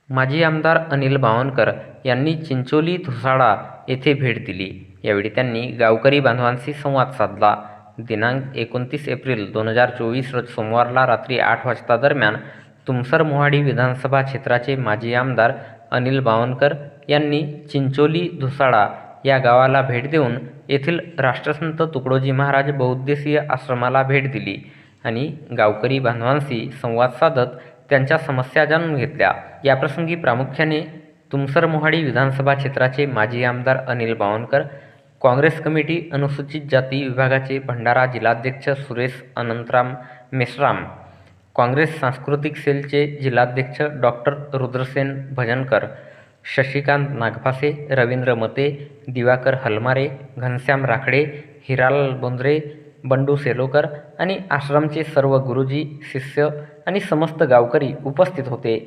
माजी आमदार अनिल बावनकर यांनी चिंचोली धुसाळा येथे भेट दिली. यावेळी त्यांनी गावकरी बांधवांशी संवाद साधला. दिनांक 29 एप्रिल 2024 रोज सोमवारला रात्री 8 वाजता दरम्यान तुमसर मोहाडी विधानसभा क्षेत्राचे माजी आमदार अनिल बावनकर यांनी चिंचोली धुसाळा या गावाला भेट देऊन येथील राष्ट्रसंत तुकडोजी महाराज बहुउद्देशीय आश्रमाला भेट दिली आणि गावकरी बांधवांशी संवाद साधत त्यांच्या समस्या जाणून घेतल्या. याप्रसंगी प्रामुख्याने तुमसर मोहाडी विधानसभा क्षेत्राचे माजी आमदार अनिल बावनकर, काँग्रेस कमिटी अनुसूचित जाती विभागाचे भंडारा जिल्हाध्यक्ष सुरेश अनंतराम मेश्राम, काँग्रेस सांस्कृतिक सेलचे जिल्हाध्यक्ष डॉक्टर रुद्रसेन भजनकर, शशिकांत नागपासे, रवींद्र मते, दिवाकर हलमारे, घनश्याम राखडे, हिरालाल बोंद्रे, बंडू सेलोकर आणि आश्रमचे सर्व गुरुजी, शिष्य आणि समस्त गावकरी उपस्थित होते.